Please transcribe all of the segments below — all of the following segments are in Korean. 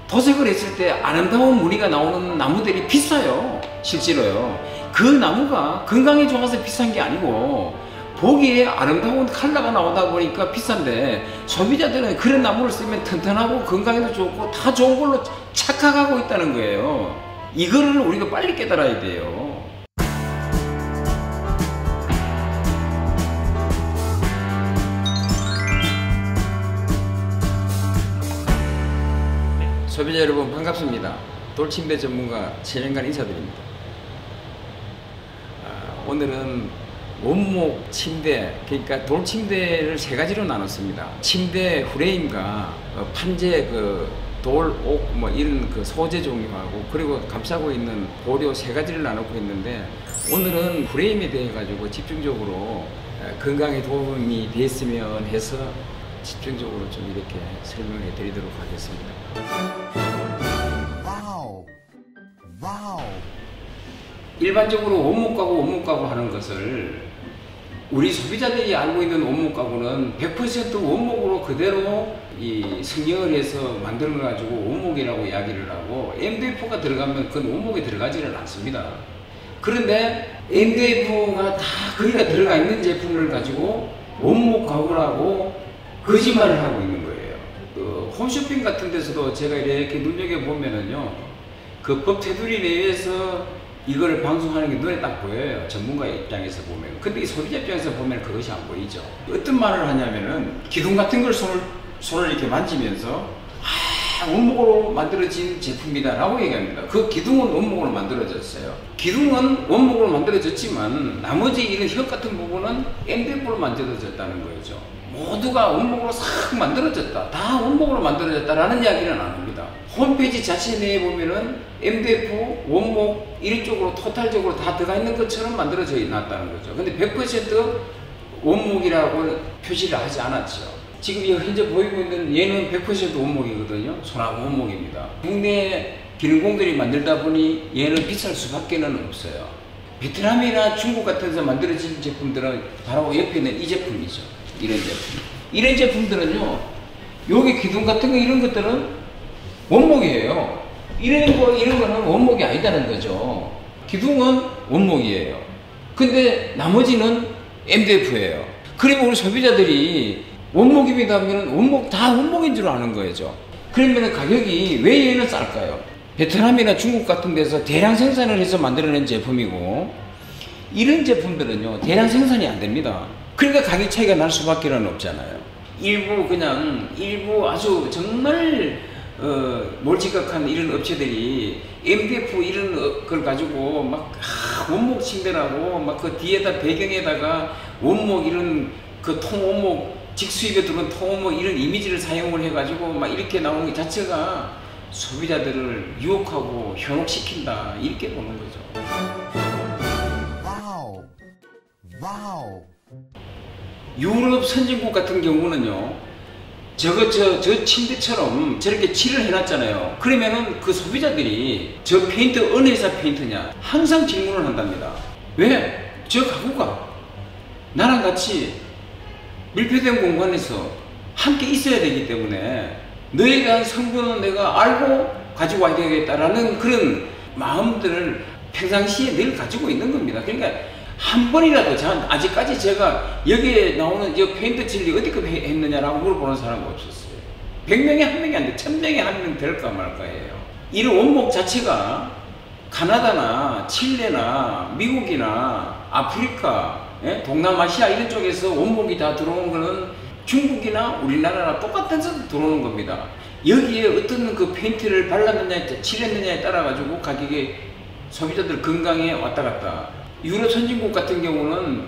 도색을 했을 때 아름다운 무늬가 나오는 나무들이 비싸요. 실제로요. 그 나무가 건강에 좋아서 비싼 게 아니고 보기에 아름다운 컬러가 나오다 보니까 비싼데, 소비자들은 그런 나무를 쓰면 튼튼하고 건강에도 좋고 다 좋은 걸로 착각하고 있다는 거예요. 이거를 우리가 빨리 깨달아야 돼요. 소비자 여러분 반갑습니다. 돌침대 전문가 최정관 인사드립니다. 오늘은 원목 침대, 그러니까 돌침대를 세 가지로 나눴습니다. 침대 프레임과 판재, 돌, 옥, 이런 소재 종류하고, 그리고 감싸고 있는 보료 세 가지를 나누고 있는데, 오늘은 프레임에 대해 가지고 집중적으로 건강에 도움이 됐으면 해서 집중적으로 좀 이렇게 설명해 드리도록 하겠습니다. 와우. 일반적으로 원목 가구 하는 것을 우리 소비자들이 알고 있는 원목 가구는 100% 원목으로 그대로 이 성형을 해서 만들어 가지고 원목이라고 이야기를 하고, MDF가 들어가면 그건 원목에 들어가지는 않습니다. 그런데 MDF가 다 거기가 들어가 있는 제품을 가지고 원목 가구라고 거짓말을 하고 있는 거예요. 홈쇼핑 같은 데서도 제가 이렇게 눈여겨보면은요, 그 법 테두리 내에서 이걸 방송하는 게 눈에 딱 보여요. 전문가의 입장에서 보면. 근데 이 소비자 입장에서 보면 그것이 안 보이죠. 어떤 말을 하냐면은 기둥 같은 걸 손을 이렇게 만지면서 원목으로 만들어진 제품이다 라고 얘기합니다. 그 기둥은 원목으로 만들어졌어요. 기둥은 원목으로 만들어졌지만 나머지 이런 혀 같은 부분은 MDF로 만들어졌다는 거죠. 모두가 원목으로 싹 만들어졌다, 다 원목으로 만들어졌다라는 이야기는 안 합니다. 홈페이지 자체 내에 보면은 MDF, 원목 이런 쪽으로 토탈적으로 다 들어가 있는 것처럼 만들어져 놨다는 거죠. 근데 100% 원목이라고 표시를 하지 않았죠. 지금 이 현재 보이고 있는 얘는 100% 원목이거든요. 소나무 원목입니다. 국내 기능공들이 만들다 보니 얘는 비쌀 수밖에는 없어요. 베트남이나 중국 같은 데서 만들어진 제품들은 바로 옆에 있는 이 제품이죠. 이런 제품. 이런 제품들은요, 여기 기둥 같은 거 이런 것들은 원목이에요. 이런 거는 원목이 아니다는 거죠. 기둥은 원목이에요. 근데 나머지는 MDF예요. 그리고 우리 소비자들이 원목입니다 하면 다 원목인 줄 아는 거죠. 그러면 가격이 왜 얘는 쌀까요? 베트남이나 중국 같은 데서 대량 생산을 해서 만들어낸 제품이고, 이런 제품들은요, 대량 생산이 안 됩니다. 그러니까 가격 차이가 날 수밖에 없잖아요. 일부 아주 정말 몰지각한 이런 업체들이 MDF 이런 걸 가지고 막 원목 침대라고 막 그 뒤에다 배경에다가 원목 이런 통원목 직수입에 들어온 통원목 이런 이미지를 사용을 해가지고 막 이렇게 나오는 것 자체가 소비자들을 유혹하고 현혹시킨다, 이렇게 보는 거죠. 와우. 유럽 선진국 같은 경우는요, 저 침대처럼 저렇게 칠을 해놨잖아요. 그러면은 그 소비자들이 저 페인트 어느 회사 페인트냐 항상 질문을 한답니다. 왜? 저 가구가 나랑 같이 밀폐된 공간에서 함께 있어야 되기 때문에 너에 대한 성분은 내가 알고 가지고 와야 되겠다라는 그런 마음들을 평상시에 늘 가지고 있는 겁니다. 그러니까 한 번이라도 아직까지 제가 여기에 나오는 이 페인트 칠이 어디까지 했느냐라고 물어보는 사람은 없었어요. 100명에 한 명이 안 돼. 1000명에 한 명 될까 말까예요. 이런 원목 자체가 가나다나 칠레나 미국이나 아프리카, 동남아시아 이런 쪽에서 원목이 다 들어오는 거는 중국이나 우리나라나 똑같은 데서 들어오는 겁니다. 여기에 어떤 그 페인트를 발랐느냐 칠했느냐에 따라 가지고 가격이 소비자들 건강에 왔다 갔다. 유럽 선진국 같은 경우는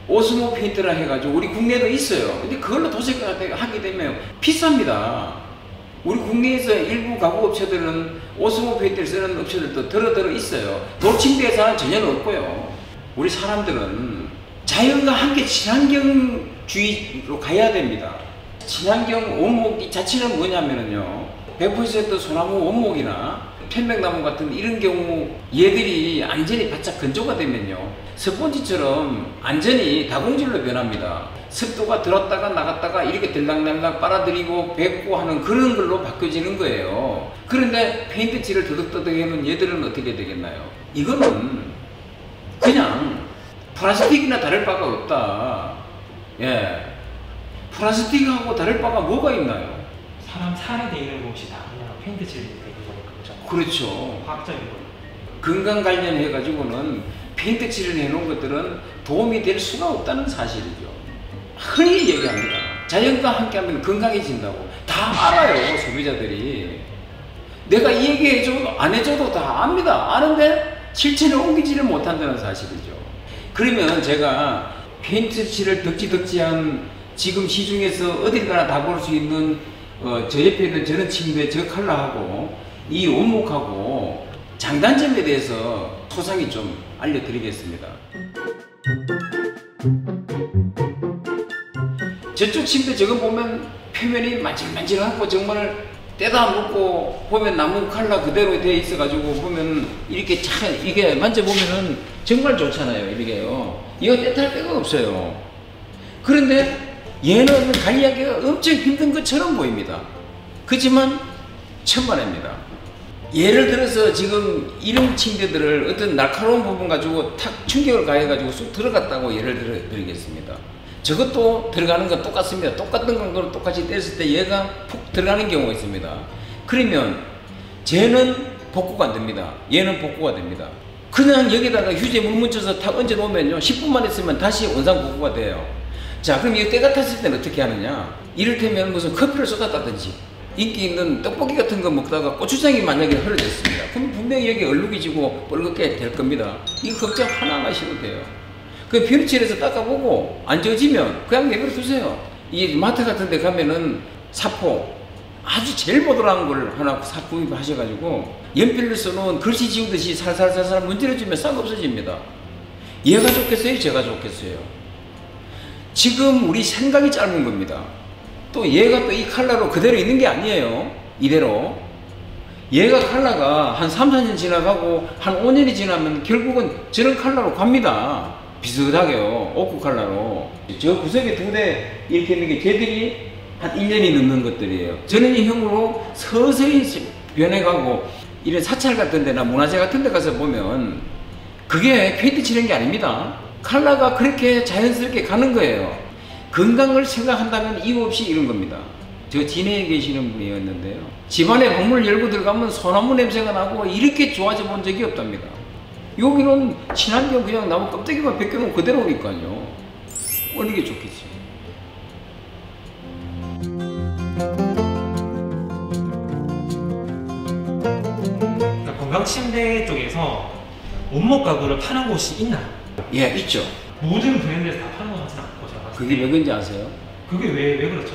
오스모 페인트라 해가지고 우리 국내에도 있어요. 근데 그걸로 도색을 하게 되면 비쌉니다. 우리 국내에서 일부 가구 업체들은 오스모 페인트를 쓰는 업체들도 들어 있어요. 돌침대에서는 전혀 없고요. 우리 사람들은 자연과 함께 친환경주의로 가야 됩니다. 친환경 원목 자체는 뭐냐면요, 100% 소나무 원목이나 편백나무 같은 이런 경우 얘들이 안전이 바짝 건조가 되면요, 스펀지처럼 안전이 다공질로 변합니다. 습도가 들었다가 나갔다가 이렇게 들락날락 빨아들이고 뱉고 하는 그런 걸로 바뀌어지는 거예요. 그런데 페인트 칠을 더덕더덕 해놓은 얘들은 어떻게 되겠나요? 이거는 그냥 플라스틱이나 다를 바가 없다. 예. 플라스틱하고 다를 바가 뭐가 있나요? 사람 살에 대는 것이 다 그냥 페인트 칠이 되는 거잖아요. 그렇죠. 화학적인 거. 건강 관련해 가지고는 페인트 칠을 해놓은 것들은 도움이 될 수가 없다는 사실이죠. 흔히 얘기합니다. 자연과 함께하면 건강해진다고. 다 알아요, 소비자들이. 내가 이 얘기 해줘도 안 해줘도 다 압니다. 아는데 실천에 옮기지를 못한다는 사실이죠. 그러면 제가 페인트 칠을 덕지덕지한 지금 시중에서 어딜 가나 다 볼 수 있는 저 옆에 있는 저런 침대 저 컬러하고 이 원목하고 장단점에 대해서 소상히 좀 알려드리겠습니다. 저쪽 침대 저거 보면 표면이 만질만질하고 정말 때다 묻고 보면 나무 컬러 그대로 되어 있어 가지고 보면 이렇게 참 이게 만져보면은 정말 좋잖아요. 이게요. 이거 때탈 데가 없어요. 그런데 얘는 관리하기가 엄청 힘든 것처럼 보입니다. 그렇지만 천만입니다. 예를 들어서 지금 이런 침대들을 어떤 날카로운 부분 가지고 탁 충격을 가해가지고 쑥 들어갔다고 예를 드리겠습니다. 저것도 들어가는 건 똑같습니다. 똑같은 건 똑같이 뗐을 때 얘가 푹 들어가는 경우가 있습니다. 그러면 쟤는 복구가 안 됩니다. 얘는 복구가 됩니다. 그냥 여기다가 휴지 물 묻혀서 탁 얹어 놓으면요 10분만 있으면 다시 원상 복구가 돼요. 자, 그럼 이거 때가 탔을 때는 어떻게 하느냐? 이를테면 무슨 커피를 쏟았다든지 인기 있는 떡볶이 같은 거 먹다가 고추장이 만약에 흘러졌습니다. 그럼 분명히 여기 얼룩이 지고 뻘겋게 될 겁니다. 이거 걱정 하나 안 하셔도 돼요. 그 비누칠해서 닦아보고 안 젖으면 그냥 내버려 두세요. 이 마트 같은 데 가면은 사포 아주 제일 보드라운 걸 하나 구입하셔가지고 연필로 써놓은 글씨 지우듯이 살살살살 문질러주면 싹 없어집니다. 얘가 좋겠어요? 제가 좋겠어요? 지금 우리 생각이 짧은 겁니다. 또 얘가 또 이 컬러로 그대로 있는 게 아니에요. 이대로. 얘가 컬러가 한 3, 4년 지나가고 한 5년이 지나면 결국은 저런 컬러로 갑니다. 비슷하게요. 오크 컬러로. 저 구석에 두 대 이렇게 있는 게 걔들이 한 1년이 넘는 것들이에요. 저는 이 형으로 서서히 변해가고 이런 사찰 같은 데나 문화재 같은 데 가서 보면 그게 페인트 칠한 게 아닙니다. 컬러가 그렇게 자연스럽게 가는 거예요. 건강을 생각한다면 이유 없이 이런 겁니다. 저 진해에 계시는 분이었는데요. 집안에 방문을 열고 들어가면 소나무 냄새가 나고 이렇게 좋아져 본 적이 없답니다. 여기는 친환경 그냥 나무 껍데기만 벗겨놓은 그대로니까요. 어느 게 좋겠지. 건강침대 쪽에서 원목 가구를 파는 곳이 있나요? 예, 있죠. 모든 브랜드에서 다 파는 것 같진 않고 제가 봤을 때. 그게 왜 그런지 아세요? 그게 왜 그렇죠?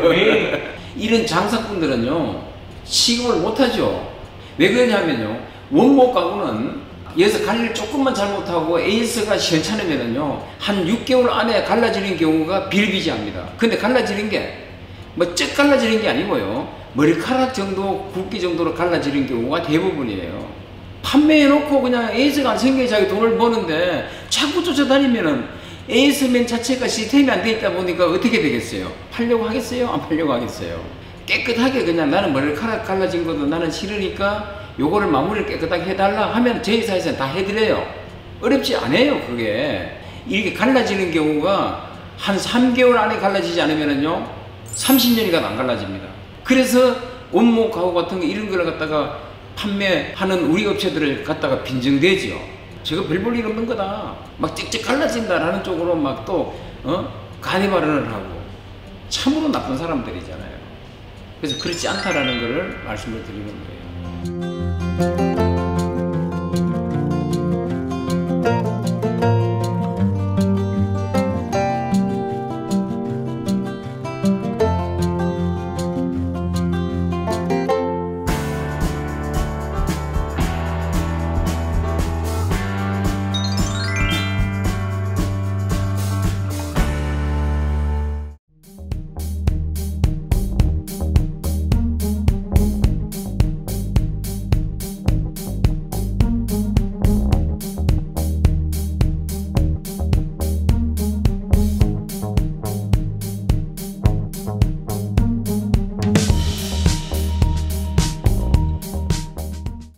왜? 이런 장사꾼들은요 시급을 못하죠. 왜 그러냐면요 원목 가구는 여기서 관리를 조금만 잘못하고 AS가 시원찮으면은요 한 6개월 안에 갈라지는 경우가 비일비재합니다. 근데 갈라지는 게 뭐 쩍 갈라지는 게 아니고요 머리카락 정도 굵기 정도로 갈라지는 경우가 대부분이에요. 판매해놓고 그냥 AS가 안 생겨 자기 돈을 버는데 자꾸 쫓아다니면은 AS맨 자체가 시스템이 안 돼 있다 보니까 어떻게 되겠어요? 팔려고 하겠어요? 안 팔려고 하겠어요? 깨끗하게 그냥 나는 머리카락 갈라진 것도 나는 싫으니까 요거를 마무리를 깨끗하게 해달라 하면 저희 회사에서는 다 해드려요. 어렵지 않아요. 그게 이렇게 갈라지는 경우가 한 3개월 안에 갈라지지 않으면은요 30년이가 안 갈라집니다. 그래서 원목 가구 같은 거 이런 걸 갖다가 판매하는 우리 업체들을 갖다가 빈정대지요. 저거 별 볼 일 없는 거다. 막 찍찍 갈라진다라는 쪽으로 막 또 간이 발언을 하고 참으로 나쁜 사람들이잖아요. 그래서 그렇지 않다라는 것을 말씀을 드리는 거예요.